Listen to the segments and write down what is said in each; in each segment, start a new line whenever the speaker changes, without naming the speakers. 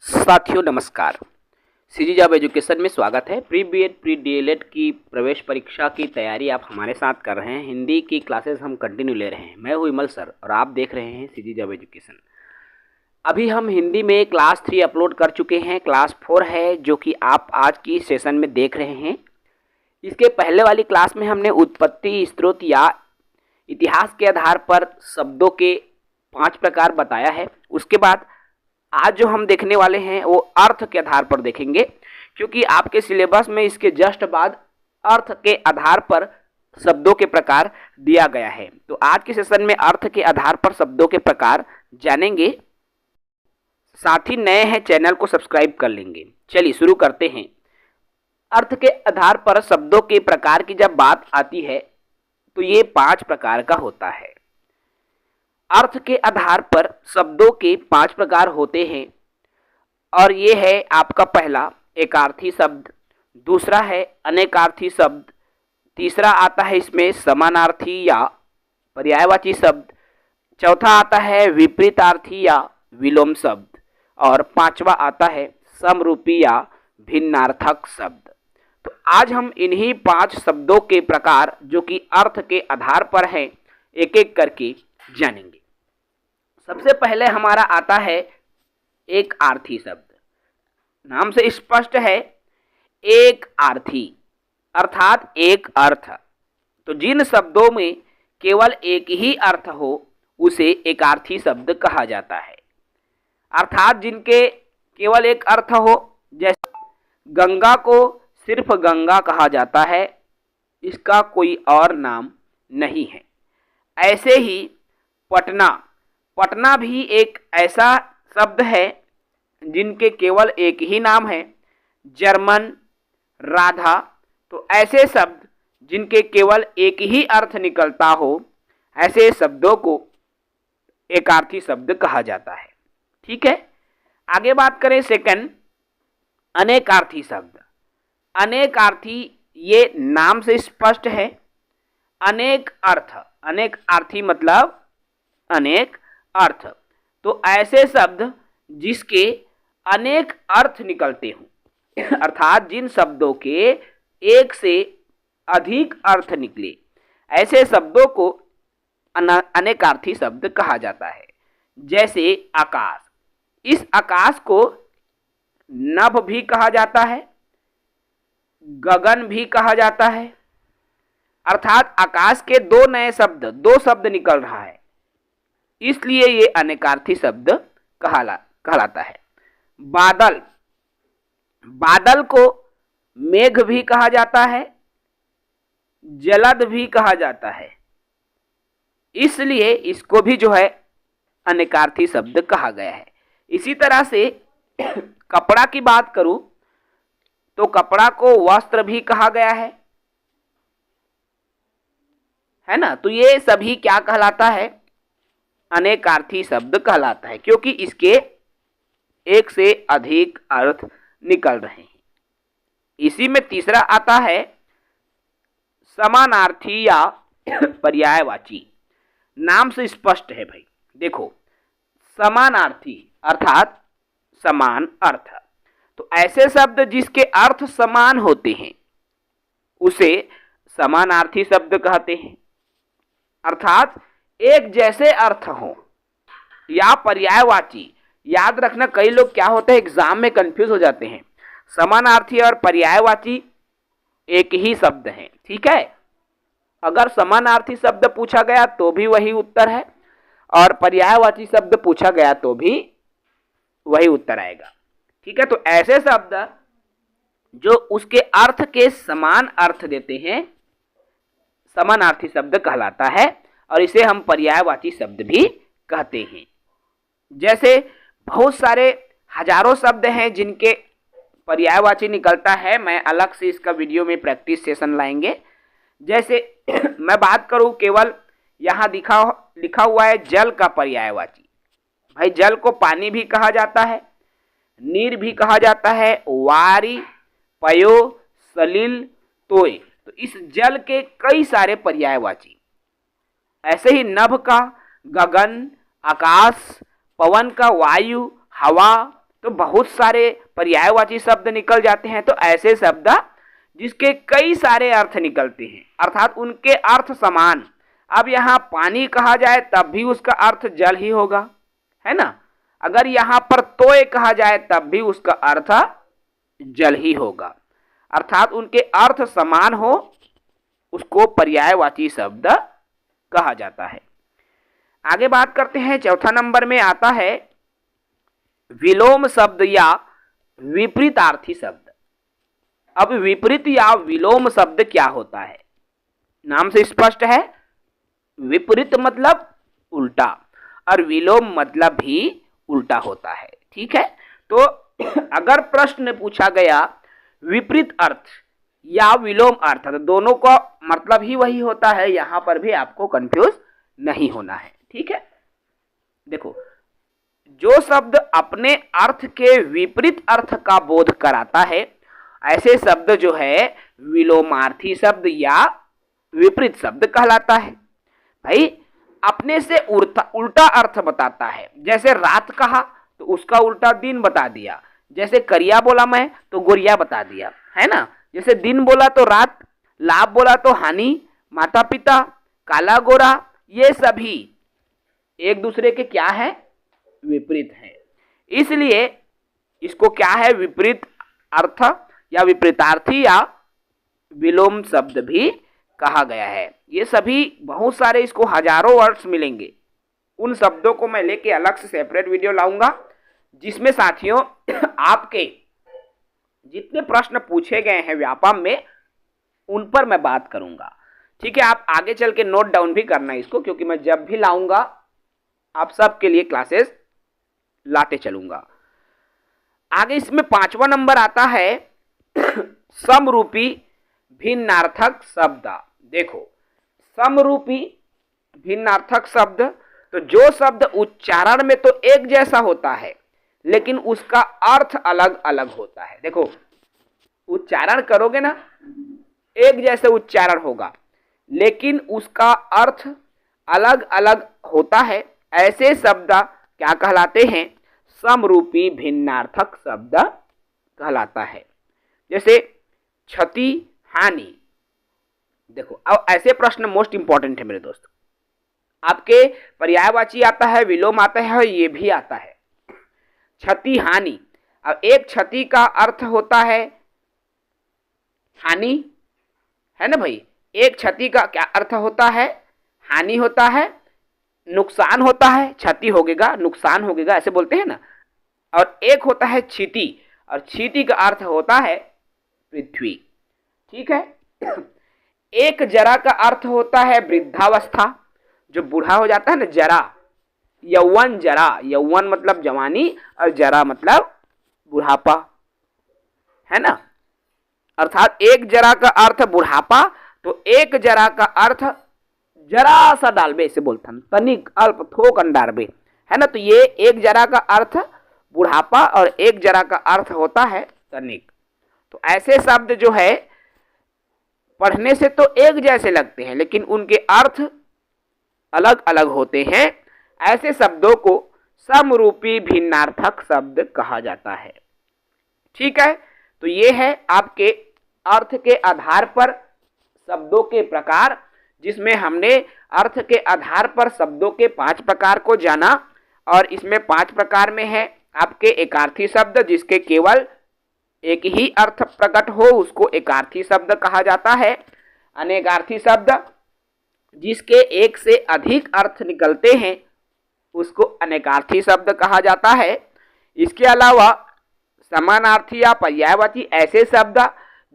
साथियों नमस्कार। CG job education में स्वागत है। प्री बीएड प्री डीएलएड की प्रवेश परीक्षा की तैयारी आप हमारे साथ कर रहे हैं। हिंदी की क्लासेस हम कंटिन्यू ले रहे हैं। मैं हूं विमल सर और आप देख रहे हैं सीजी जॉब एजुकेशन। अभी हम हिंदी में क्लास 3 अपलोड कर चुके हैं। क्लास 4 है जो कि आप आज की सेशन में देख रहे हैं। इसके पहले वाली क्लास में हमने उत्पत्ति, स्रोत या इतिहास के आधार पर शब्दों के 5 प्रकार बताया है। उसके बाद आज जो हम देखने वाले हैं वो अर्थ के आधार पर देखेंगे, क्योंकि आपके सिलेबस में इसके जस्ट बाद अर्थ के आधार पर शब्दों के प्रकार दिया गया है। तो आज के सेशन में अर्थ के आधार पर शब्दों के प्रकार जानेंगे। साथ ही नए हैं चैनल को सब्सक्राइब कर लेंगे। चलिए शुरू करते हैं। अर्थ के आधार पर शब्दों के प्रकार की जब बात आती है तो ये 5 प्रकार का होता है। अर्थ के आधार पर शब्दों के 5 प्रकार होते हैं और ये है आपका पहला एकार्थी शब्द, दूसरा है अनेकार्थी शब्द, तीसरा आता है इसमें समानार्थी या पर्यायवाची शब्द, चौथा आता है विपरीतार्थी या विलोम शब्द और 5वां आता है समरूपी या भिन्नार्थक शब्द। तो आज हम इन्हीं 5 शब्दों के प्रकार जो कि अर्थ के आधार पर हैं एक एक करके जानेंगे। सबसे पहले हमारा आता है एक आर्थी शब्द। नाम से स्पष्ट है, एक आर्थी अर्थात एक अर्थ। तो जिन शब्दों में केवल एक ही अर्थ हो उसे एकार्थी शब्द कहा जाता है। अर्थात जिनके केवल एक अर्थ हो, जैसे गंगा को सिर्फ गंगा कहा जाता है, इसका कोई और नाम नहीं है। ऐसे ही पटना भी एक ऐसा शब्द है जिनके केवल एक ही नाम है, जर्मन, राधा। तो ऐसे शब्द जिनके केवल एक ही अर्थ निकलता हो, ऐसे शब्दों को एकार्थी शब्द कहा जाता है। ठीक है, आगे बात करें सेकंड अनेकार्थी शब्द। अनेकार्थी ये नाम से स्पष्ट है, अनेक अर्थ, अनेक अर्थी मतलब अनेक अर्थ। तो ऐसे शब्द जिसके अनेक अर्थ निकलते हों, अर्थात जिन शब्दों के एक से अधिक अर्थ निकले, ऐसे शब्दों को अनेकार्थी शब्द कहा जाता है। जैसे आकाश, इस आकाश को नभ भी कहा जाता है, गगन भी कहा जाता है। अर्थात आकाश के 2 नए शब्द, 2 शब्द निकल रहा है, इसलिए ये अनेकार्थी शब्द कहलाता है। बादल, बादल को मेघ भी कहा जाता है, जलद भी कहा जाता है, इसलिए इसको भी जो है अनेकार्थी शब्द कहा गया है। इसी तरह से कपड़ा की बात करूं तो कपड़ा को वस्त्र भी कहा गया है ना। तो ये सभी क्या कहलाता है, अनेकार्थी शब्द कहलाता है, क्योंकि इसके एक से अधिक अर्थ निकल रहे हैं। इसी में तीसरा आता है समानार्थी या पर्यायवाची। नाम से स्पष्ट है भाई, देखो समानार्थी अर्थात समान अर्थ। तो ऐसे शब्द जिसके अर्थ समान होते हैं उसे समानार्थी शब्द कहते हैं। अर्थात एक जैसे अर्थ हो या पर्यायवाची। याद रखना, कई लोग क्या होते हैं एग्जाम में कंफ्यूज हो जाते हैं। समानार्थी और पर्यायवाची एक ही शब्द है। ठीक है, अगर समानार्थी शब्द पूछा गया तो भी वही उत्तर है और पर्यायवाची शब्द पूछा गया तो भी वही उत्तर आएगा। ठीक है, तो ऐसे शब्द जो उसके अर्थ के समान अर्थ देते हैं समानार्थी शब्द कहलाता है और इसे हम पर्यायवाची शब्द भी कहते हैं। जैसे बहुत सारे हजारों शब्द हैं जिनके पर्यायवाची निकलता है। मैं अलग से इसका वीडियो में प्रैक्टिस सेशन लाएंगे। जैसे मैं बात करूं, केवल यहाँ लिखा हुआ है जल का पर्यायवाची। भाई जल को पानी भी कहा जाता है, नीर भी कहा जाता है, वारी, पयो, सलिल, तोय। तो इस जल के कई सारे पर्यायवाची। ऐसे ही नभ का गगन, आकाश, पवन का वायु, हवा, तो बहुत सारे पर्यायवाची शब्द निकल जाते हैं। तो ऐसे शब्द जिसके कई सारे अर्थ निकलते हैं, अर्थात उनके अर्थ समान। अब यहाँ पानी कहा जाए तब भी उसका अर्थ जल ही होगा, है ना। अगर यहाँ पर तोय कहा जाए तब भी उसका अर्थ जल ही होगा, अर्थात उनके अर्थ समान हो उसको पर्यायवाची शब्द कहा जाता है। आगे बात करते हैं, चौथा नंबर में आता है विलोम शब्द या विपरीतार्थी शब्द। अब विपरीत या विलोम शब्द क्या होता है? नाम से स्पष्ट है, विपरीत मतलब उल्टा और विलोम मतलब भी उल्टा होता है। ठीक है, तो अगर प्रश्न पूछा गया विपरीत अर्थ या विलोम अर्थ, तो दोनों का मतलब ही वही होता है, यहां पर भी आपको कंफ्यूज नहीं होना है। ठीक है, देखो, जो शब्द अपने अर्थ के विपरीत अर्थ का बोध कराता है, ऐसे शब्द जो है विलोमार्थी शब्द या विपरीत शब्द कहलाता है। भाई, अपने से उल्टा अर्थ बताता है। जैसे रात कहा तो उसका उल्टा दिन बता दिया, जैसे करिया बोला मैं तो गोरिया बता दिया, है ना। जैसे दिन बोला तो रात, लाभ बोला तो हानि, माता पिता, काला गोरा, ये सभी एक दूसरे के क्या है? विपरीत है। इसलिए इसको क्या है? विपरीत अर्थ या विपरीतार्थी या विलोम शब्द भी कहा गया है। ये सभी बहुत सारे, इसको हजारों वर्ड्स मिलेंगे। उन शब्दों को मैं लेके अलग से सेपरेट वीडियो लाऊंगा, जिसमें साथियों आपके जितने प्रश्न पूछे गए हैं व्यापम में उन पर मैं बात करूंगा। ठीक है, आप आगे चल के नोट डाउन भी करना इसको, क्योंकि मैं जब भी लाऊंगा आप सबके लिए क्लासेस लाते चलूंगा। आगे इसमें 5वां नंबर आता है समरूपी भिन्नार्थक शब्द। देखो, समरूपी भिन्नार्थक शब्द, तो जो शब्द उच्चारण में तो एक जैसा होता है लेकिन उसका अर्थ अलग अलग होता है। देखो, उच्चारण करोगे ना, एक जैसे उच्चारण होगा लेकिन उसका अर्थ अलग अलग होता है। ऐसे शब्द क्या कहलाते हैं? समरूपी भिन्नार्थक शब्द कहलाता है। जैसे क्षति, हानि। देखो, अब ऐसे प्रश्न मोस्ट इंपॉर्टेंट है मेरे दोस्त। आपके पर्यायवाची आता है, विलोम आता है, ये भी आता है। क्षति, हानि। अब एक क्षति का अर्थ होता है हानि, है ना भाई। एक क्षति का क्या अर्थ होता है? हानि होता है, नुकसान होता है। क्षति होगेगा, नुकसान होगेगा, ऐसे बोलते हैं ना। और एक होता है क्षिति, और क्षिति का अर्थ होता है पृथ्वी। ठीक है। एक जरा का अर्थ होता है वृद्धावस्था, जो बूढ़ा हो जाता है ना, जरा। यौवन, जरा, यौवन मतलब जवानी और जरा मतलब बुढ़ापा, है ना। अर्थात एक जरा का अर्थ बुढ़ापा, तो एक जरा का अर्थ जरा सा डालबे, इसे बोलते हैं तनिक, अल्प, थोक अंडारबे, है ना। तो ये एक जरा का अर्थ बुढ़ापा और एक जरा का अर्थ होता है तनिक। तो ऐसे शब्द जो है पढ़ने से तो एक जैसे लगते हैं लेकिन उनके अर्थ अलग अलग होते हैं। ऐसे शब्दों को समरूपी भिन्नार्थक शब्द कहा जाता है। ठीक है, तो ये है आपके अर्थ के आधार पर शब्दों के प्रकार, जिसमें हमने अर्थ के आधार पर शब्दों के 5 प्रकार को जाना। और इसमें 5 प्रकार में है आपके एकार्थी शब्द, जिसके केवल एक ही अर्थ प्रकट हो उसको एकार्थी शब्द कहा जाता है। अनेकार्थी शब्द, जिसके एक से अधिक अर्थ निकलते हैं उसको अनेकार्थी शब्द कहा जाता है। इसके अलावा समानार्थी या पर्यायवाची ऐसे शब्द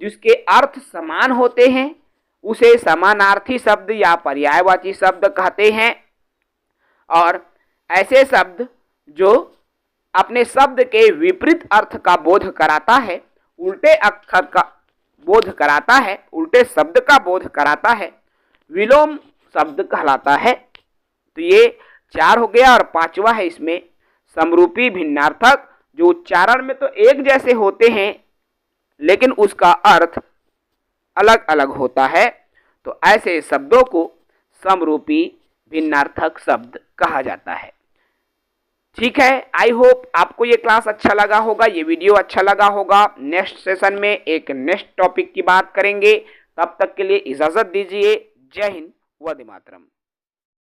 जिसके अर्थ समान होते हैं उसे समानार्थी शब्द या पर्यायवाची शब्द कहते हैं। और ऐसे शब्द जो अपने शब्द के विपरीत अर्थ का बोध कराता है, उल्टे अक्षर का बोध कराता है, उल्टे शब्द का बोध कराता है, विलोम शब्द कहलाता है। तो ये 4 हो गया। और 5वां है इसमें समरूपी भिन्नार्थक, जो उच्चारण में तो एक जैसे होते हैं लेकिन उसका अर्थ अलग अलग होता है। तो ऐसे शब्दों को समरूपी भिन्नार्थक शब्द कहा जाता है। ठीक है, आई होप आपको ये क्लास अच्छा लगा होगा, ये वीडियो अच्छा लगा होगा। नेक्स्ट सेशन में एक नेक्स्ट टॉपिक की बात करेंगे, तब तक के लिए इजाजत दीजिए। जय हिंद, वंदे मातरम।